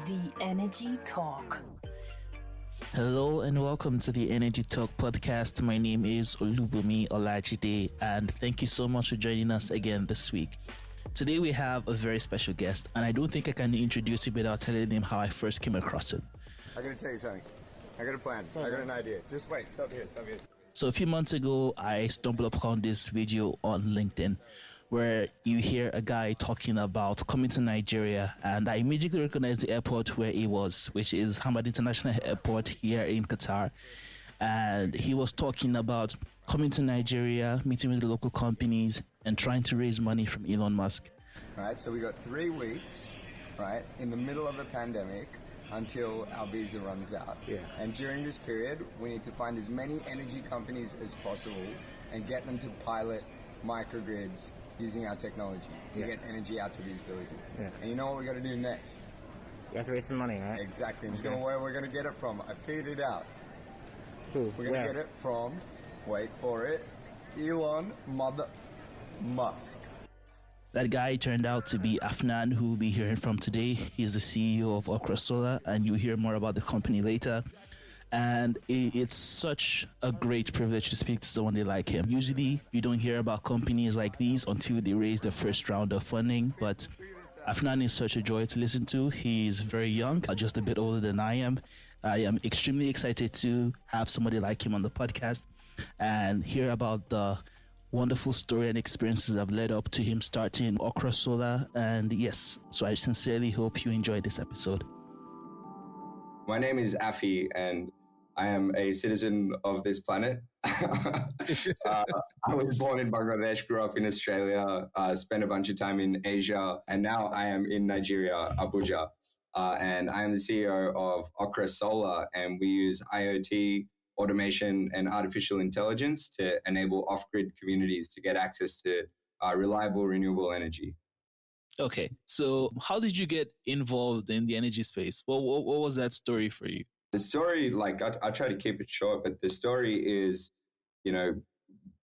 The Energy Talk. Hello and welcome to the Energy Talk podcast. My name is Olubumi Olajide and thank you so much for joining us again this week. Today we have a very special guest and I don't think I can introduce him without telling him how I first came across him. I gotta tell you something. I got a plan. I got an idea. Just wait. Stop here. So a few months ago, I stumbled upon this video on LinkedIn where you hear a guy talking about coming to Nigeria, and I immediately recognized the airport where he was, which is Hamad International Airport here in Qatar. And he was talking about coming to Nigeria, meeting with the local companies, and trying to raise money from Elon Musk. All right, so we got 3 weeks, right, in the middle of a pandemic until our visa runs out. Yeah. And during this period, we need to find as many energy companies as possible and get them to pilot microgrids using our technology to get energy out to these villages. Yeah. And you know what we got to do next? You have to raise some money, right? Exactly. And you know where we're going to get it from? I figured it out. Who? We're going to get it from, wait for it, Elon Mother Musk. That guy turned out to be Afnan, who we'll be hearing from today. He's the CEO of Okra Solar, and you'll hear more about the company later. And it's such a great privilege to speak to someone like him. Usually, you don't hear about companies like these until they raise the first round of funding, but Afnan is such a joy to listen to. He's very young, just a bit older than I am. I am extremely excited to have somebody like him on the podcast and hear about the wonderful story and experiences that have led up to him starting Okra Solar. And yes, so I sincerely hope you enjoy this episode. My name is Afi, and I am a citizen of this planet. I was born in Bangladesh, grew up in Australia, spent a bunch of time in Asia, and now I am in Nigeria, Abuja. And I am the CEO of Okra Solar, and we use IoT, automation, and artificial intelligence to enable off-grid communities to get access to reliable, renewable energy. Okay, so how did you get involved in the energy space? What was that story for you? The story, I try to keep it short, but the story is,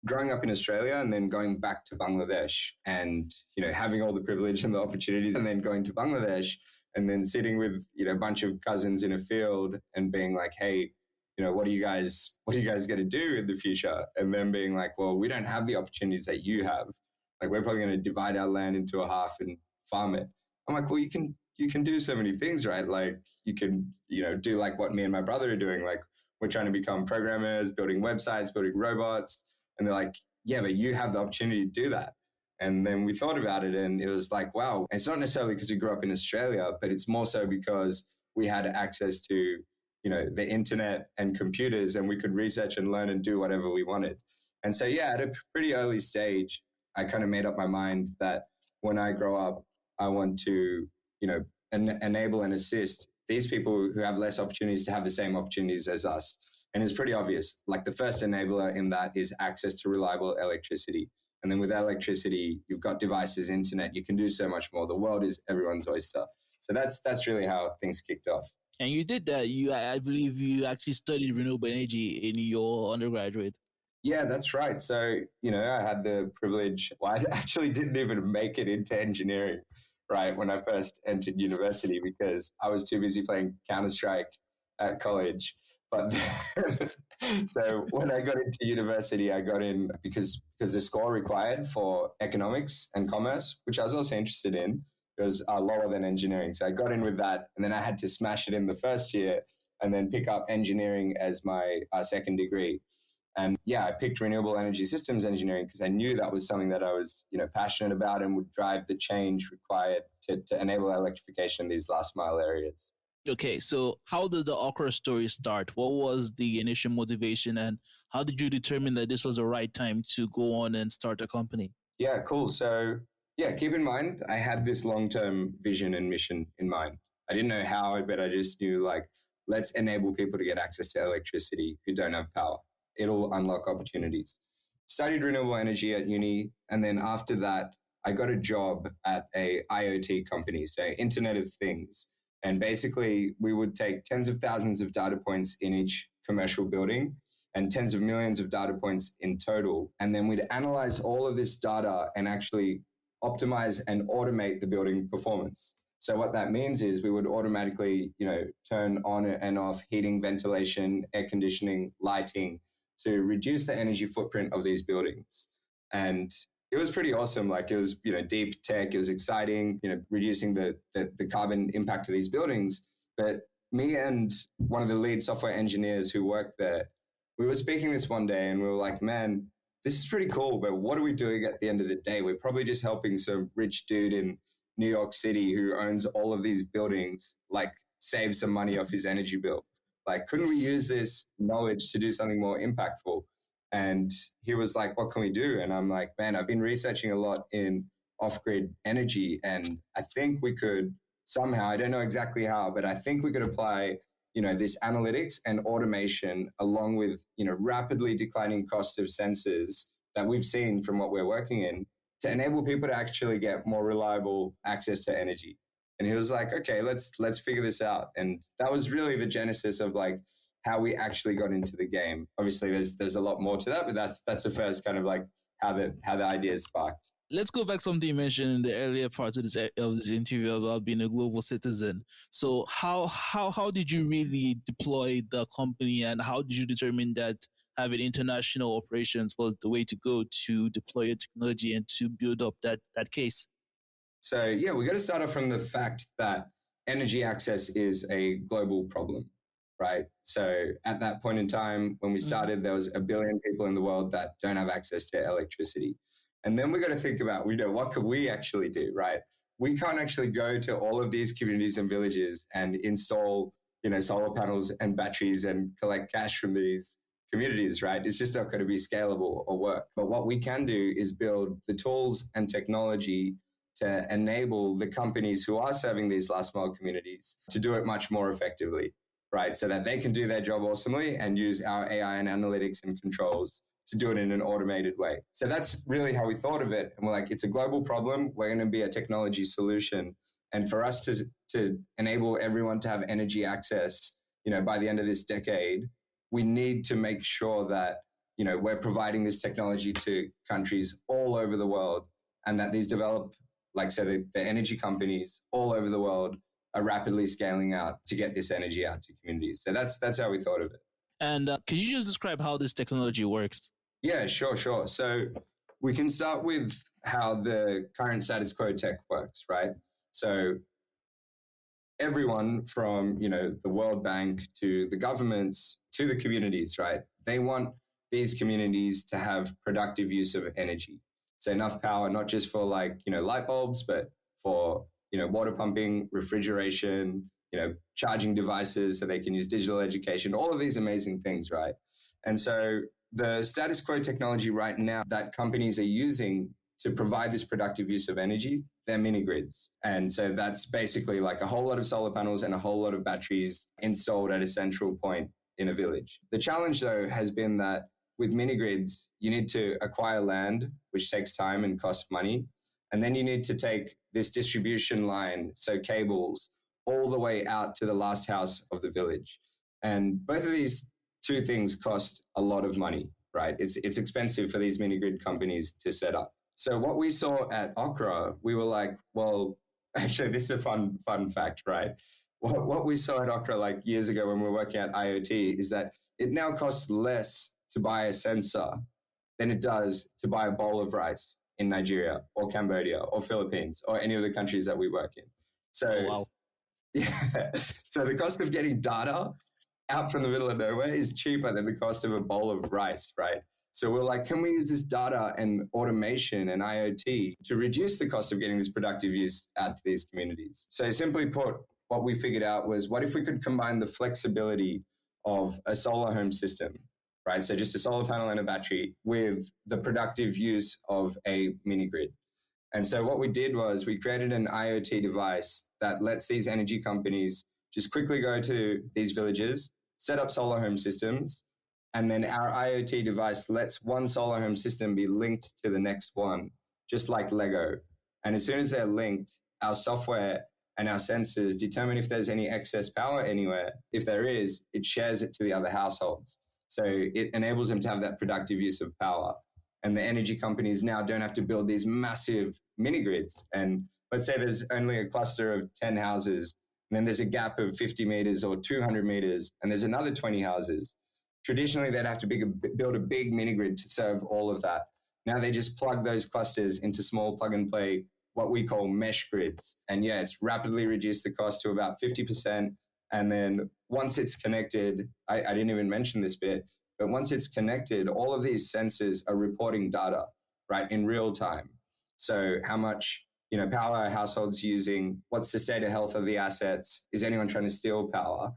growing up in Australia and then going back to Bangladesh and, having all the privilege and the opportunities and then going to Bangladesh and then sitting with, a bunch of cousins in a field and being like, hey, what are you guys going to do in the future? And then being like, well, we don't have the opportunities that you have. Like, we're probably going to divide our land into a half and farm it. I'm like, well, you can do so many things, right? Like, you can, do like what me and my brother are doing. Like, we're trying to become programmers, building websites, building robots. And they're like, yeah, but you have the opportunity to do that. And then we thought about it and it was like, wow. And it's not necessarily because we grew up in Australia, but it's more so because we had access to, the internet and computers, and we could research and learn and do whatever we wanted. And so, yeah, at a pretty early stage, I kind of made up my mind that when I grow up, I want to, enable and assist these people who have less opportunities to have the same opportunities as us. And it's pretty obvious. Like, the first enabler in that is access to reliable electricity. And then with electricity, you've got devices, internet, you can do so much more. The world is everyone's oyster. So that's really how things kicked off. And you did that. I believe you actually studied renewable energy in your undergraduate. Yeah, that's right. So, I had the privilege, I actually didn't even make it into engineering, right, when I first entered university because I was too busy playing Counter-Strike at college. But so when I got into university, I got in because the score required for economics and commerce, which I was also interested in, was lower than engineering. So I got in with that, and then I had to smash it in the first year and then pick up engineering as my second degree. And yeah, I picked renewable energy systems engineering because I knew that was something that I was, passionate about and would drive the change required to enable electrification in these last mile areas. Okay, so how did the Okra story start? What was the initial motivation and how did you determine that this was the right time to go on and start a company? Yeah, cool. So yeah, keep in mind, I had this long-term vision and mission in mind. I didn't know how, but I just knew let's enable people to get access to electricity who don't have power. It'll unlock opportunities. Studied renewable energy at uni. And then after that, I got a job at a IoT company, so Internet of Things. And basically, we would take tens of thousands of data points in each commercial building and tens of millions of data points in total. And then we'd analyze all of this data and actually optimize and automate the building performance. So what that means is we would automatically, turn on and off heating, ventilation, air conditioning, lighting to reduce the energy footprint of these buildings. And it was pretty awesome. Like it was, deep tech. It was exciting, reducing the carbon impact of these buildings. But me and one of the lead software engineers who worked there, we were speaking this one day and we were like, man, this is pretty cool, but what are we doing at the end of the day? We're probably just helping some rich dude in New York City who owns all of these buildings, like save some money off his energy bill. Like, couldn't we use this knowledge to do something more impactful? And he was like, what can we do? And I'm like, man, I've been researching a lot in off-grid energy. And I think we could somehow, I don't know exactly how, but I think we could apply, this analytics and automation along with, rapidly declining cost of sensors that we've seen from what we're working in to enable people to actually get more reliable access to energy. And he was like, okay, let's figure this out. And that was really the genesis of like how we actually got into the game. Obviously there's a lot more to that, but that's the first kind of like how the idea sparked. Let's go back to something you mentioned in the earlier part of this interview about being a global citizen. So how did you really deploy the company, and how did you determine that having international operations was the way to go to deploy your technology and to build up that case? So yeah, we got to start off from the fact that energy access is a global problem, right? So at that point in time, when we started, there was 1 billion people in the world that don't have access to electricity. And then we got to think about, what could we actually do, right? We can't actually go to all of these communities and villages and install, solar panels and batteries and collect cash from these communities, right? It's just not going to be scalable or work. But what we can do is build the tools and technology to enable the companies who are serving these last mile communities to do it much more effectively, right? So that they can do their job awesomely and use our AI and analytics and controls to do it in an automated way. So that's really how we thought of it. And we're like, it's a global problem. We're going to be a technology solution. And for us to enable everyone to have energy access, by the end of this decade, we need to make sure that, we're providing this technology to countries all over the world, and that these developed, like so the energy companies all over the world are rapidly scaling out to get this energy out to communities. So that's how we thought of it. And can you just describe how this technology works? Yeah, sure. So we can start with how the current status quo tech works, right? So everyone from, the World Bank to the governments to the communities, right? They want these communities to have productive use of energy. So enough power, not just for like, light bulbs, but for, water pumping, refrigeration, charging devices so they can use digital education, all of these amazing things, right? And so the status quo technology right now that companies are using to provide this productive use of energy, they're mini grids. And so that's basically like a whole lot of solar panels and a whole lot of batteries installed at a central point in a village. The challenge though has been that with mini grids, you need to acquire land, which takes time and costs money. And then you need to take this distribution line, so cables, all the way out to the last house of the village. And both of these two things cost a lot of money, right? It's expensive for these mini grid companies to set up. So what we saw at Okra, we were like, well, actually, this is a fun fact, right? What we saw at Okra like years ago when we were working at IoT is that it now costs less to buy a sensor than it does to buy a bowl of rice in Nigeria or Cambodia or Philippines or any of the countries that we work in. So, wow. Yeah. So the cost of getting data out from the middle of nowhere is cheaper than the cost of a bowl of rice, right? So we're like, can we use this data and automation and IoT to reduce the cost of getting this productive use out to these communities? So simply put, what we figured out was, what if we could combine the flexibility of a solar home system, right? So just a solar panel and a battery with the productive use of a mini grid. And so what we did was we created an IoT device that lets these energy companies just quickly go to these villages, set up solar home systems, and then our IoT device lets one solar home system be linked to the next one, just like Lego. And as soon as they're linked, our software and our sensors determine if there's any excess power anywhere. If there is, it shares it to the other households. So it enables them to have that productive use of power. And the energy companies now don't have to build these massive mini grids. And let's say there's only a cluster of 10 houses, and then there's a gap of 50 meters or 200 meters, and there's another 20 houses. Traditionally, they'd have to build a big mini grid to serve all of that. Now they just plug those clusters into small plug and play, what we call mesh grids. And yeah, it's rapidly reduced the cost to about 50%. And then once it's connected, I didn't even mention this bit, but once it's connected, all of these sensors are reporting data, right, in real time. So how much power a household's using, what's the state of health of the assets, is anyone trying to steal power?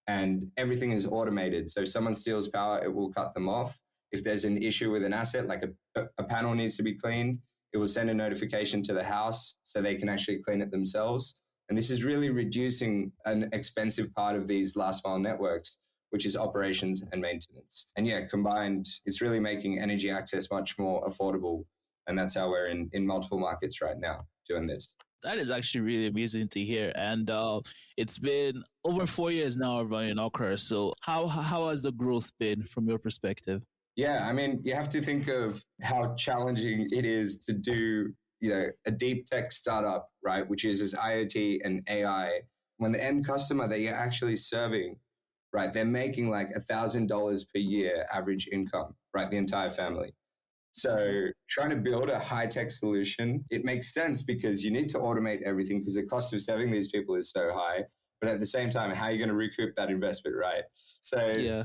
And everything is automated. So if someone steals power, it will cut them off. If there's an issue with an asset, like a panel needs to be cleaned, it will send a notification to the house so they can actually clean it themselves. And this is really reducing an expensive part of these last mile networks, which is operations and maintenance. And yeah, combined, it's really making energy access much more affordable. And that's how we're in multiple markets right now doing this. That is actually really amazing to hear. And it's been over 4 years now running Okra. So how has the growth been from your perspective? Yeah, I mean, you have to think of how challenging it is to do, a deep tech startup, right, which uses IoT and AI. When the end customer that you're actually serving, right, they're making like $1,000 per year average income, right, the entire family. So trying to build a high-tech solution, it makes sense because you need to automate everything because the cost of serving these people is so high. But at the same time, how are you going to recoup that investment, right? So Yeah.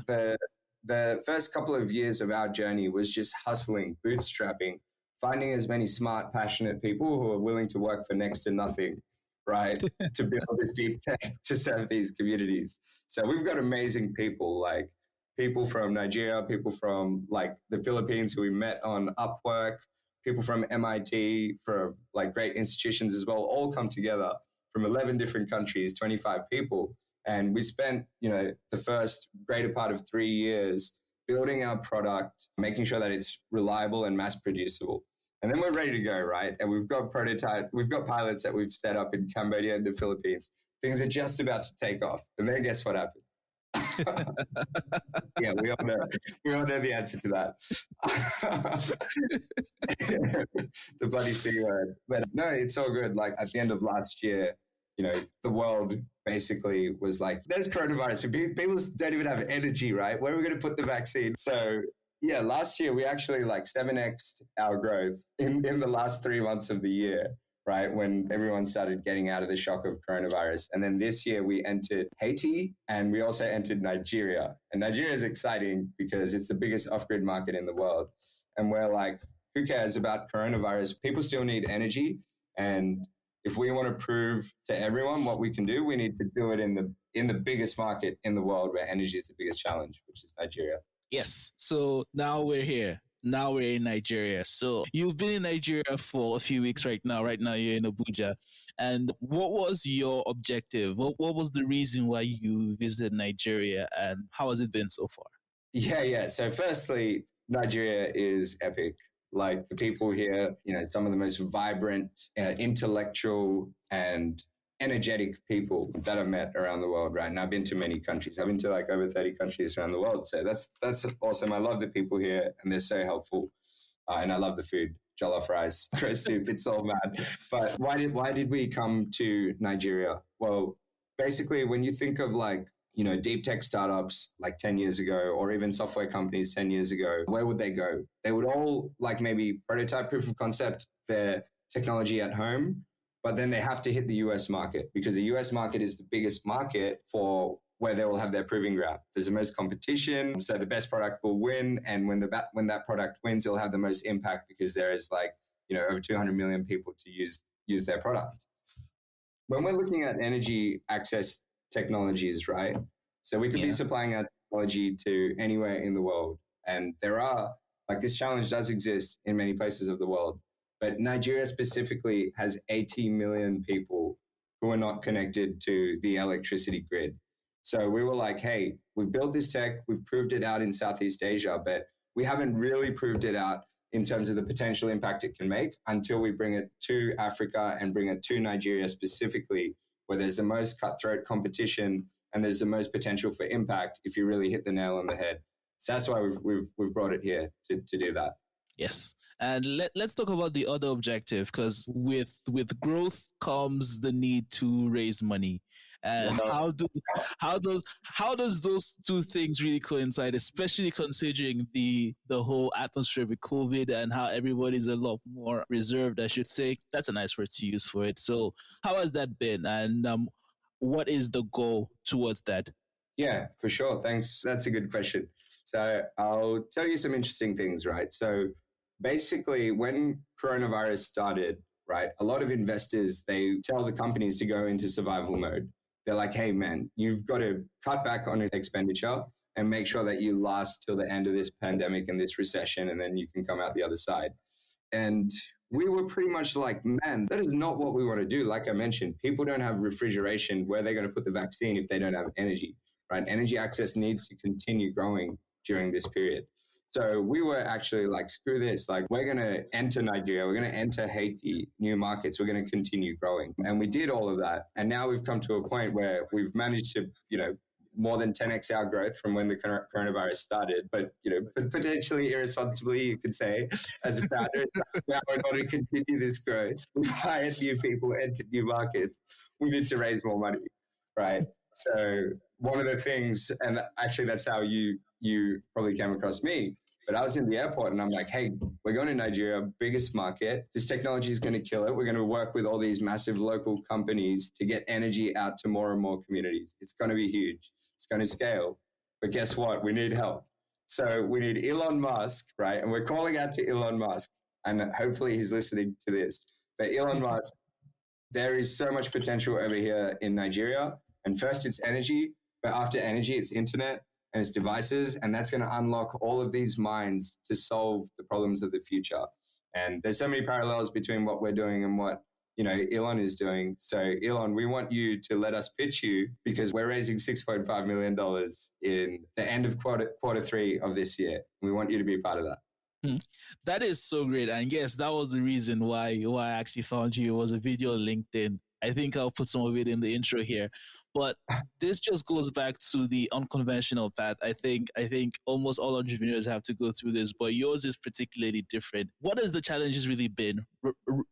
The first couple of years of our journey was just hustling, bootstrapping, finding as many smart, passionate people who are willing to work for next to nothing, right, to build this deep tech to serve these communities. So we've got amazing people, like people from Nigeria, people from like the Philippines who we met on Upwork, people from MIT, from like great institutions as well, all come together from 11 different countries, 25 people. And we spent, the first greater part of 3 years building our product, making sure that it's reliable and mass producible. And then we're ready to go, right? And we've got pilots that we've set up in Cambodia and the Philippines. Things are just about to take off. And then guess what happened? Yeah, we all know the answer to that. The bloody C word. But no, it's all good. Like at the end of last year, the world basically was like, there's coronavirus. People don't even have energy, right? Where are we going to put the vaccine? So yeah, last year we actually like 7x'd our growth in the last 3 months of the year, right? When everyone started getting out of the shock of coronavirus. And then this year we entered Haiti and we also entered Nigeria. And Nigeria is exciting because it's the biggest off-grid market in the world. And we're like, who cares about coronavirus? People still need energy. And if we want to prove to everyone what we can do, we need to do it in the biggest market in the world where energy is the biggest challenge, which is Nigeria. Yes. So now we're here. Now we're in Nigeria. So you've been in Nigeria for a few weeks right now. Right now you're in Abuja. And what was your objective? What was the reason why you visited Nigeria and how has it been so far? Yeah. So firstly, Nigeria is epic. Like the people here, some of the most vibrant, intellectual and energetic people that I've met around the world, right? And I've been to many countries. I've been to like over 30 countries around the world. So that's awesome. I love the people here and they're so helpful. And I love the food, jollof rice, cress soup, it's all mad. But why did we come to Nigeria? Well, basically when you think of like, deep tech startups like 10 years ago, or even software companies 10 years ago, where would they go? They would all like maybe prototype proof of concept their technology at home, but then they have to hit the US market because the US market is the biggest market for where they will have their proving ground. There's the most competition, so the best product will win. And when that product wins, it'll have the most impact because there is like, over 200 million people to use their product. When we're looking at energy access technologies, right? So we could be supplying our technology to anywhere in the world. And this challenge does exist in many places of the world. But Nigeria specifically has 80 million people who are not connected to the electricity grid. So we were like, hey, we've built this tech, we've proved it out in Southeast Asia, but we haven't really proved it out in terms of the potential impact it can make until we bring it to Africa and bring it to Nigeria specifically, where there's the most cutthroat competition and there's the most potential for impact if you really hit the nail on the head. So that's why we've brought it here to do that. Yes. And let's talk about the other objective, because with growth comes the need to raise money. And Wow. how does those two things really coincide, especially considering the whole atmosphere with COVID and how everybody's a lot more reserved, I should say. That's a nice word to use for it. So how has that been? And what is the goal towards that? Yeah, for sure. Thanks. That's a good question. So I'll tell you some interesting things, right? So basically, when coronavirus started, right, a lot of investors, they tell the companies to go into survival mode. They're like, hey, man, you've got to cut back on expenditure and make sure that you last till the end of this pandemic and this recession, and then you can come out the other side. And we were pretty much like, man, that is not what we want to do. Like I mentioned, people don't have refrigeration. Where they're going to put the vaccine if they don't have energy, right? Energy access needs to continue growing during this period. So we were actually like, screw this. Like, we're going to enter Nigeria. We're going to enter Haiti, new markets. We're going to continue growing. And we did all of that. And now we've come to a point where we've managed to, more than 10x our growth from when the coronavirus started, but potentially irresponsibly, you could say, as a founder. Now, in order to continue this growth, we've hired new people, entered new markets. We need to raise more money, right? So one of the things, and actually that's how you probably came across me. But I was in the airport and I'm like, hey, we're going to Nigeria, biggest market. This technology is going to kill it. We're going to work with all these massive local companies to get energy out to more and more communities. It's going to be huge. It's going to scale. But guess what? We need help. So we need Elon Musk, right? And we're calling out to Elon Musk. And hopefully he's listening to this. But Elon Musk, there is so much potential over here in Nigeria. And first it's energy, but after energy, it's internet and its devices. And that's going to unlock all of these minds to solve the problems of the future. And there's so many parallels between what we're doing and what Elon is doing. So Elon, we want you to let us pitch you, because we're raising $6.5 million in the end of quarter three of this year. We want you to be a part of that. That is so great. And yes, that was the reason why I actually found you. It was a video on LinkedIn. I think I'll put some of it in the intro here. But this just goes back to the unconventional path. I think almost all entrepreneurs have to go through this, but yours is particularly different. What has the challenges really been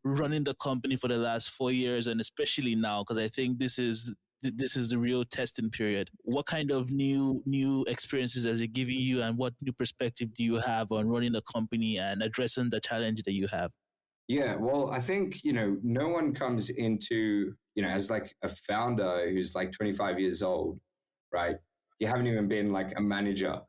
running the company for the last 4 years, and especially now, because I think this is the real testing period. What kind of new experiences has it given you, and what new perspective do you have on running a company and addressing the challenge that you have? Yeah, well, I think, no one comes into, as like a founder who's like 25 years old, right? You haven't even been like a manager,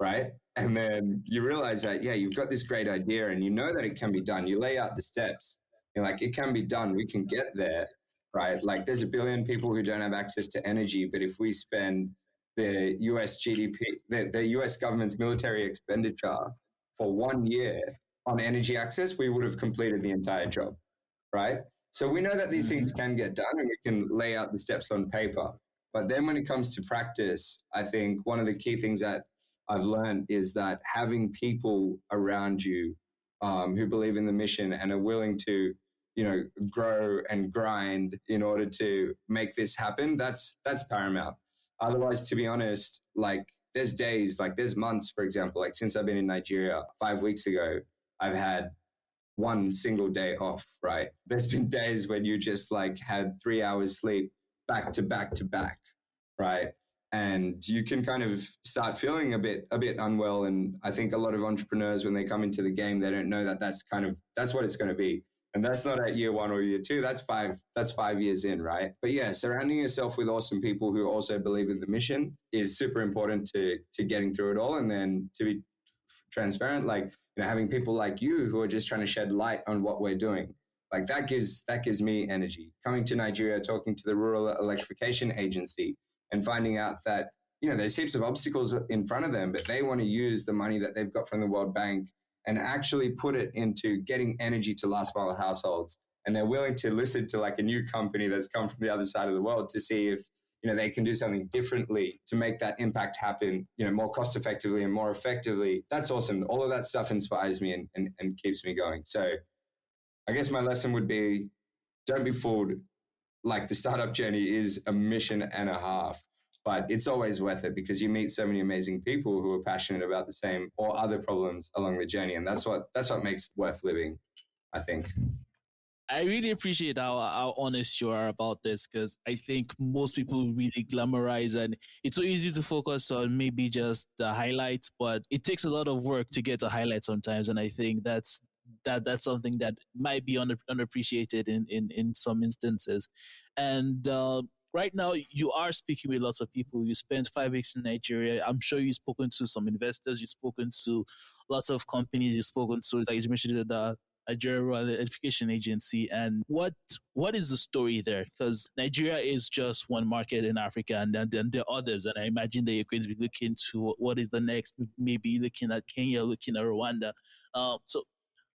right? And then you realize that, yeah, you've got this great idea and you know that it can be done. You lay out the steps. You're like, it can be done. We can get there, right? Like, there's a billion people who don't have access to energy, but if we spend the US GDP, the US government's military expenditure for 1 year on energy access, we would have completed the entire job, right? So we know that these things can get done and we can lay out the steps on paper. But then when it comes to practice, I think one of the key things that I've learned is that having people around you who believe in the mission and are willing to, grow and grind in order to make this happen, that's paramount. Otherwise, to be honest, like, there's months, for example, like since I've been in Nigeria 5 weeks ago, I've had one single day off, right? There's been days when you just like had 3 hours sleep back to back to back, right? And you can kind of start feeling a bit unwell. And I think a lot of entrepreneurs, when they come into the game, they don't know that that's what it's going to be. And that's not at year 1 or year 2. That's 5 years in, right? But yeah, surrounding yourself with awesome people who also believe in the mission is super important to getting through it all. And then to be transparent, like, having people like you who are just trying to shed light on what we're doing, like that gives me energy. Coming to Nigeria, talking to the Rural Electrification Agency, and finding out that there's heaps of obstacles in front of them, but they want to use the money that they've got from the World Bank and actually put it into getting energy to last mile households. And they're willing to listen to like a new company that's come from the other side of the world to see if they can do something differently to make that impact happen, more cost effectively and more effectively. That's awesome. All of that stuff inspires me and keeps me going. So I guess my lesson would be, don't be fooled. Like, the startup journey is a mission and a half, But it's always worth it because you meet so many amazing people who are passionate about the same or other problems along the journey. And that's what makes it worth living, I think. I really appreciate how honest you are about this, because I think most people really glamorize, and it's so easy to focus on maybe just the highlights, but it takes a lot of work to get a highlight sometimes. And I think that's something that might be unappreciated in some instances. And right now, you are speaking with lots of people. You spent 5 weeks in Nigeria. I'm sure you've spoken to some investors, you've spoken to lots of companies, you've spoken to, like you mentioned, the Nigeria Rural Education Agency. And what is the story there? Because Nigeria is just one market in Africa, and then there are others. And I imagine that you're going to be looking to what is the next, maybe looking at Kenya, looking at Rwanda. So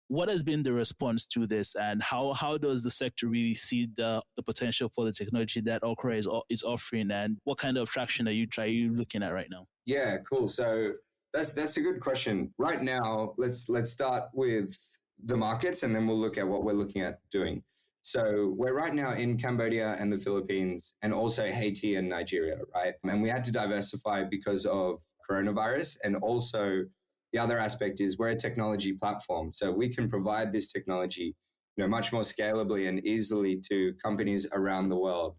what has been the response to this, and how does the sector really see the potential for the technology that Okra is offering, and what kind of traction are you looking at right now? Yeah, cool. So that's a good question. Right now, let's start with the markets, and then we'll look at what we're looking at doing. So we're right now in Cambodia and the Philippines, and also Haiti and Nigeria, right? And we had to diversify because of coronavirus, and also the other aspect is we're a technology platform, so we can provide this technology, much more scalably and easily to companies around the world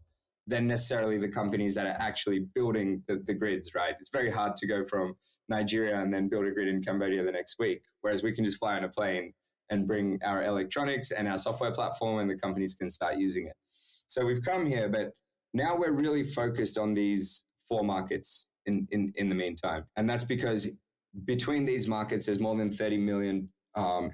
than necessarily the companies that are actually building the grids, right? It's very hard to go from Nigeria and then build a grid in Cambodia the next week, whereas we can just fly on a plane and bring our electronics and our software platform, and the companies can start using it. So we've come here, but now we're really focused on these 4 markets in the meantime. And that's because between these markets, there's more than 30 million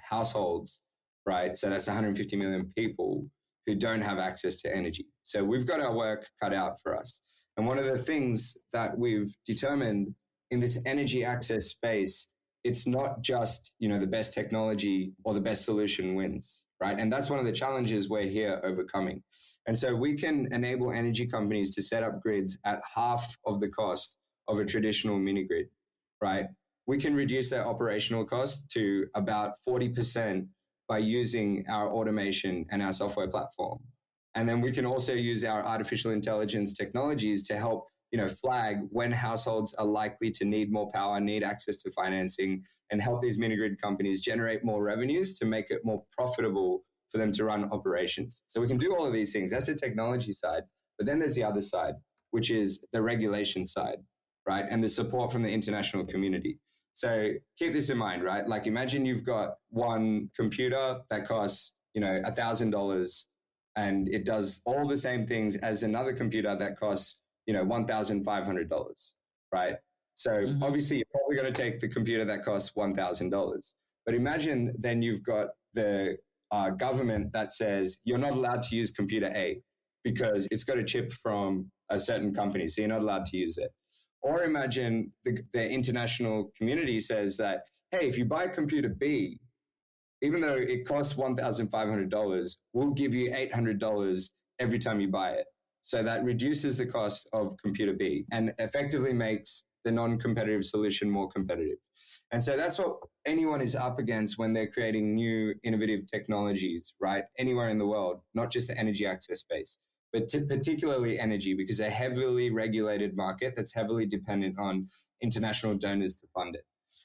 households, right? So that's 150 million people who don't have access to energy. So we've got our work cut out for us. And one of the things that we've determined in this energy access space, it's not just, the best technology or the best solution wins, right? And that's one of the challenges we're here overcoming. And so we can enable energy companies to set up grids at half of the cost of a traditional mini grid, right? We can reduce their operational cost to about 40% by using our automation and our software platform. And then we can also use our artificial intelligence technologies to help, flag when households are likely to need more power, need access to financing, and help these mini grid companies generate more revenues to make it more profitable for them to run operations. So we can do all of these things. That's the technology side. But then there's the other side, which is the regulation side, right? And the support from the international community. So keep this in mind, right? Like imagine you've got one computer that costs, $1,000, and it does all the same things as another computer that costs, $1,500, right? So obviously you're probably going to take the computer that costs $1,000. But imagine then you've got the government that says you're not allowed to use computer A because it's got a chip from a certain company, so you're not allowed to use it. Or imagine the international community says that, hey, if you buy computer B, even though it costs $1,500, we'll give you $800 every time you buy it. So that reduces the cost of computer B and effectively makes the non-competitive solution more competitive. And so that's what anyone is up against when they're creating new innovative technologies, right? Anywhere in the world, not just the energy access space, but particularly energy, because a heavily regulated market that's heavily dependent on international donors to fund it.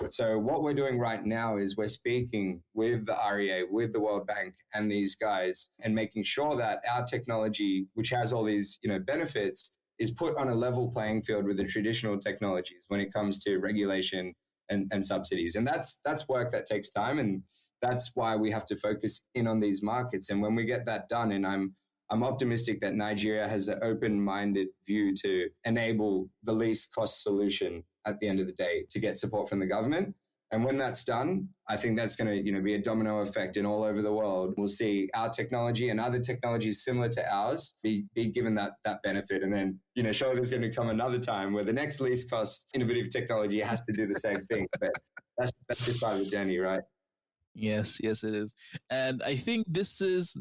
So what we're doing right now is we're speaking with the REA, with the World Bank and these guys, and making sure that our technology, which has all these benefits, is put on a level playing field with the traditional technologies when it comes to regulation and subsidies. And that's work that takes time, and that's why we have to focus in on these markets. And when we get that done, and I'm optimistic that Nigeria has an open-minded view to enable the least cost solution at the end of the day to get support from the government. And when that's done, I think that's going to be a domino effect in all over the world. We'll see our technology and other technologies similar to ours be given that benefit. And then, surely there's going to come another time where the next least cost innovative technology has to do the same thing. But that's just part of the journey, right? Yes, it is. And I think this is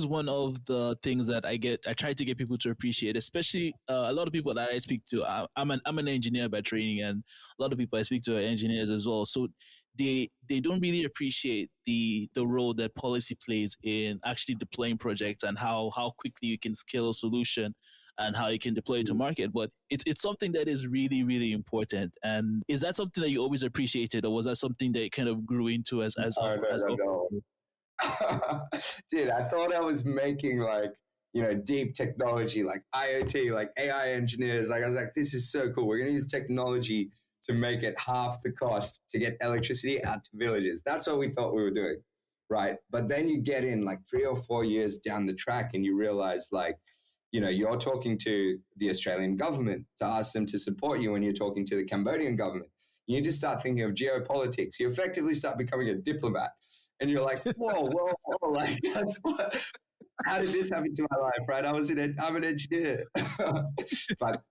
one of the things that I try to get people to appreciate, especially a lot of people that I speak to. I'm an engineer by training, and a lot of people I speak to are engineers as well. So they don't really appreciate the role that policy plays in actually deploying projects and how quickly you can scale a solution. and how you can deploy it to market. But it's something that is really, really important. And is that something that you always appreciated, or was that something that kind of grew into No, no, as no, no. Dude, I thought I was making like, deep technology, like IoT, like AI engineers. Like I was like, this is so cool. We're going to use technology to make it half the cost to get electricity out to villages. That's what we thought we were doing, right? But then you get in like 3 or 4 years down the track and you realize like, you're talking to the Australian government to ask them to support you when you're talking to the Cambodian government. You need to start thinking of geopolitics. You effectively start becoming a diplomat. And you're like, whoa, like how did this happen to my life, right? I'm an engineer. But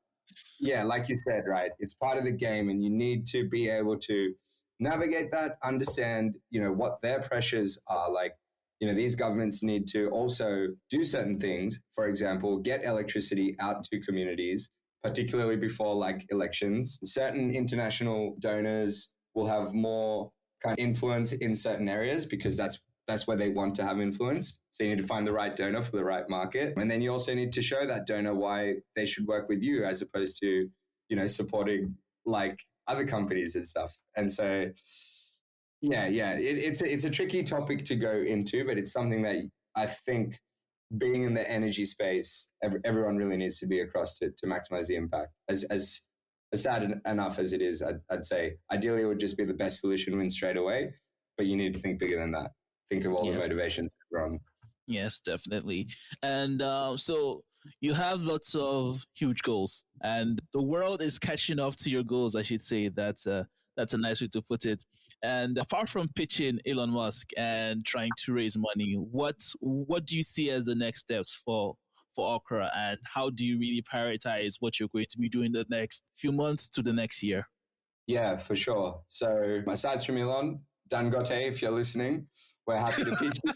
yeah, like you said, right, it's part of the game and you need to be able to navigate that, understand, what their pressures are. Like, these governments need to also do certain things. For example, get electricity out to communities, particularly before like elections. Certain international donors will have more kind of influence in certain areas because that's where they want to have influence. So you need to find the right donor for the right market. And then you also need to show that donor why they should work with you as opposed to, supporting like other companies and stuff. And so, it's a tricky topic to go into, but it's something that I think being in the energy space, everyone really needs to be across to maximize the impact. As sad enough as it is, I'd say ideally it would just be the best solution win straight away, but you need to think bigger than that. Think of all the motivations wrong. Yes, definitely. And so you have lots of huge goals, and the world is catching up to your goals. I should say that's a nice way to put it. And apart from pitching Elon Musk and trying to raise money, what do you see as the next steps for Okra, and how do you really prioritize what you're going to be doing the next few months to the next year? Yeah, for sure. So aside from Elon, Dangote, if you're listening, we're happy to pitch you.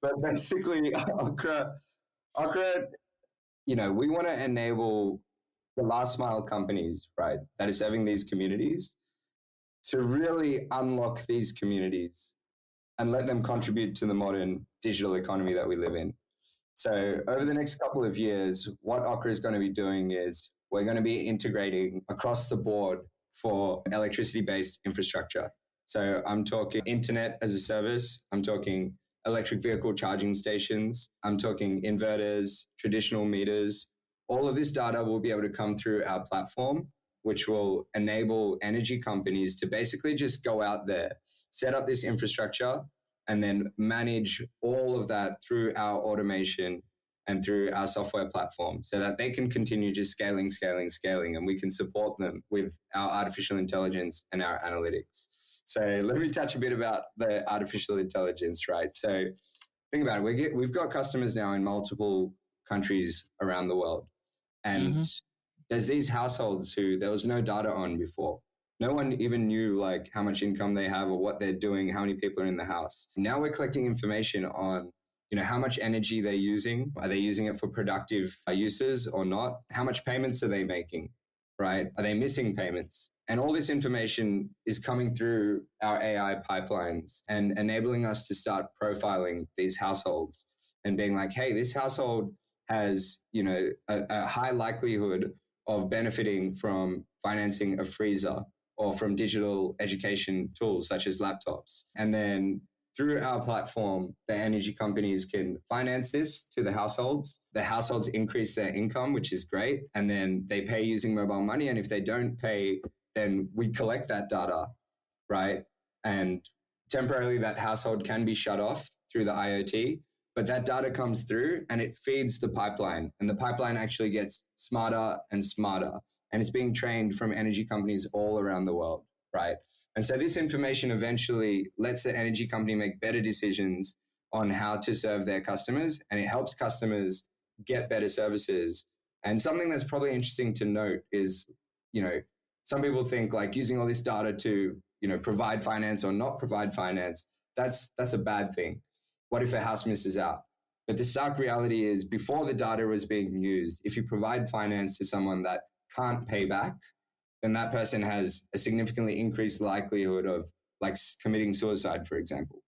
But basically, Okra, we want to enable the last mile companies, right, that are serving these communities to really unlock these communities and let them contribute to the modern digital economy that we live in. So over the next couple of years, what Okra is going to be doing is we're going to be integrating across the board for electricity-based infrastructure. So I'm talking internet as a service. I'm talking electric vehicle charging stations. I'm talking inverters, traditional meters. All of this data will be able to come through our platform, which will enable energy companies to basically just go out there, set up this infrastructure, and then manage all of that through our automation and through our software platform so that they can continue just scaling, and we can support them with our artificial intelligence and our analytics. So let me touch a bit about the artificial intelligence, right? So think about it. We've got customers now in multiple countries around the world. And there's these households who there was no data on before. No one even knew like how much income they have or what they're doing, how many people are in the house. Now we're collecting information on, how much energy they're using. Are they using it for productive uses or not? How much payments are they making, right? Are they missing payments? And all this information is coming through our AI pipelines and enabling us to start profiling these households and being like, hey, this household has, a high likelihood of benefiting from financing a freezer or from digital education tools such as laptops. And then through our platform, the energy companies can finance this to the households. The households increase their income, which is great. And then they pay using mobile money. And if they don't pay, then we collect that data, right? And temporarily that household can be shut off through the IoT, but that data comes through and it feeds the pipeline. And the pipeline actually gets smarter and smarter. And it's being trained from energy companies all around the world, right? And so this information eventually lets the energy company make better decisions on how to serve their customers, and it helps customers get better services. And something that's probably interesting to note is, some people think like using all this data to, provide finance or not provide finance, that's a bad thing. What if a house misses out? But the stark reality is before the data was being used, if you provide finance to someone that can't pay back, then that person has a significantly increased likelihood of like committing suicide, for example,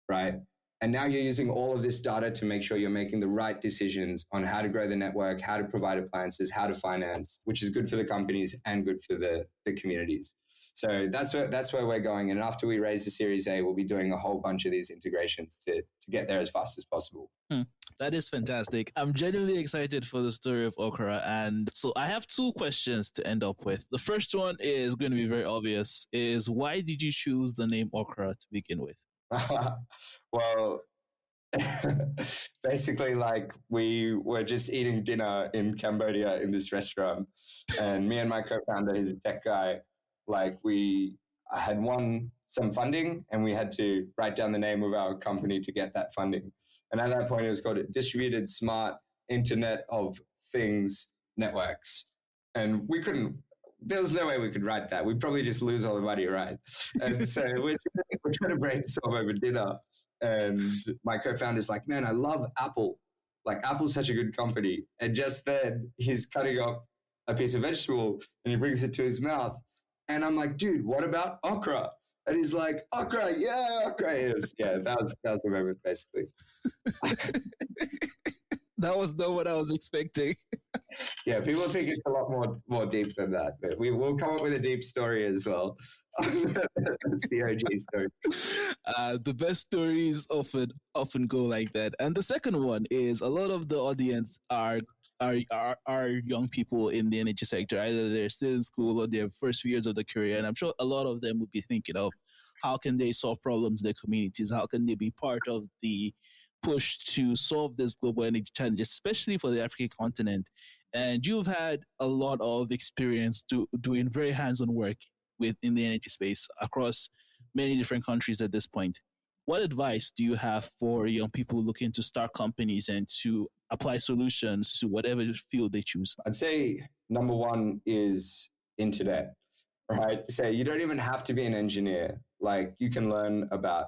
right? And now you're using all of this data to make sure you're making the right decisions on how to grow the network, how to provide appliances, how to finance, which is good for the companies and good for the communities. So that's where we're going. And after we raise the Series A, we'll be doing a whole bunch of these integrations to get there as fast as possible. That is fantastic. I'm genuinely excited for the story of Okra. And so I have two questions to end up with. The first one is going to be very obvious, is why did you choose the name Okra to begin with? Well, basically, like, we were just eating dinner in Cambodia in this restaurant, and me and my co-founder, he's a tech guy, like, we had won some funding and we had to write down the name of our company to get that funding. And at that point, it was called Distributed Smart Internet of Things Networks. And there was no way we could write that. We'd probably just lose all the money, right? And so we're trying to brainstorm over dinner. And my co-founder's like, man, I love Apple. Like, Apple's such a good company. And just then he's cutting up a piece of vegetable and he brings it to his mouth. And I'm like, dude, what about Okra? And he's like, Okra, yeah, Okra is. Yeah, that was the moment, basically. That was not what I was expecting. Yeah, people think it's a lot more deep than that. But we will come up with a deep story as well. That's the OG story. The best stories often go like that. And the second one is, a lot of the audience are young people in the energy sector. Either they're still in school or their first few years of their career. And I'm sure a lot of them would be thinking of how can they solve problems in their communities? How can they be part of the push to solve this global energy challenge, especially for the African continent? And you've had a lot of experience doing very hands-on work in the energy space across many different countries at this point. What advice do you have for young people looking to start companies and to apply solutions to whatever field they choose? I'd say number one is internet, right? So you don't even have to be an engineer. Like, you can learn about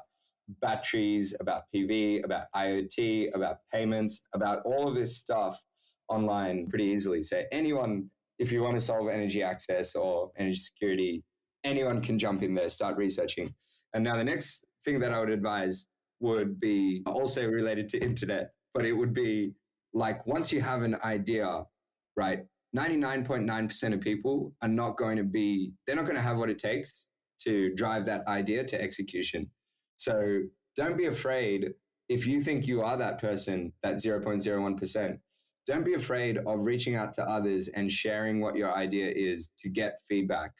batteries, about PV, about IoT, about payments, about all of this stuff online pretty easily. So anyone, if you want to solve energy access or energy security, anyone can jump in there, start researching. And now the next thing that I would advise would be also related to internet, but it would be like, once you have an idea, right, 99.9% of people are not going to have what it takes to drive that idea to execution. So don't be afraid. If you think you are that person, that 0.01%, don't be afraid of reaching out to others and sharing what your idea is to get feedback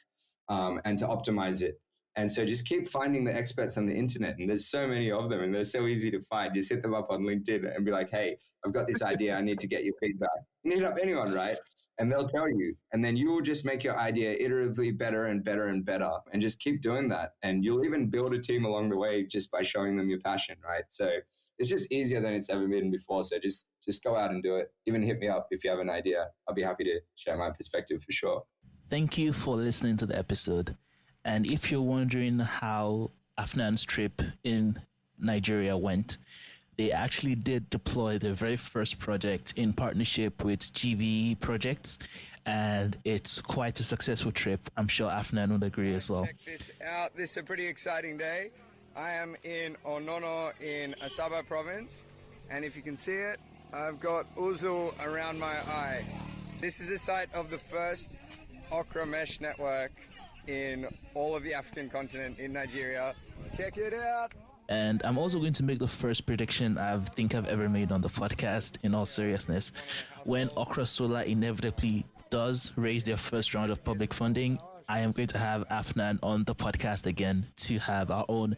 and to optimize it. And so just keep finding the experts on the internet. And there's so many of them and they're so easy to find. Just hit them up on LinkedIn and be like, hey, I've got this idea. I need to get your feedback. You can hit up anyone, right? And they'll tell you. And then you will just make your idea iteratively better and better and better. And just keep doing that. And you'll even build a team along the way just by showing them your passion, right? So it's just easier than it's ever been before. So just go out and do it. Even hit me up if you have an idea. I'll be happy to share my perspective for sure. Thank you for listening to the episode. And if you're wondering how Afnan's trip in Nigeria went, they actually did deploy their very first project in partnership with GVE Projects, and it's quite a successful trip. I'm sure Afnan would agree as well. Check this out. This is a pretty exciting day. I am in Onono in Asaba province, and if you can see it, I've got Uzu around my eye. This is the site of the first Okra mesh network in all of the African continent in Nigeria. Check it out. And I'm also going to make the first prediction I think I've ever made on the podcast, in all seriousness. When Okra Solar inevitably does raise their first round of public funding, I am going to have Afnan on the podcast again to have our own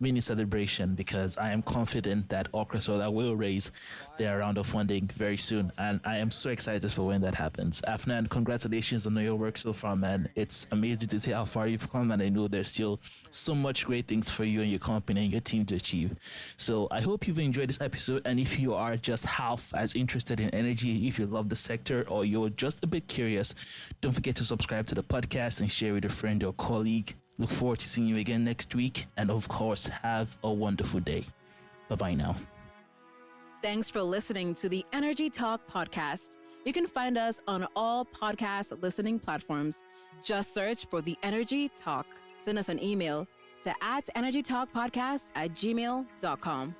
mini celebration, because I am confident that Okra Solar will raise their round of funding very soon. And I am so excited for when that happens. Afnan, congratulations on your work so far, man. It's amazing to see how far you've come, and I know there's still so much great things for you and your company and your team to achieve. So I hope you've enjoyed this episode. And if you are just half as interested in energy, if you love the sector, or you're just a bit curious, don't forget to subscribe to the podcast and share with a friend or colleague. Look forward to seeing you again next week. And of course, have a wonderful day. Bye-bye now. Thanks for listening to the Energy Talk podcast. You can find us on all podcast listening platforms. Just search for the Energy Talk. Send us an email to @energytalkpodcast@gmail.com.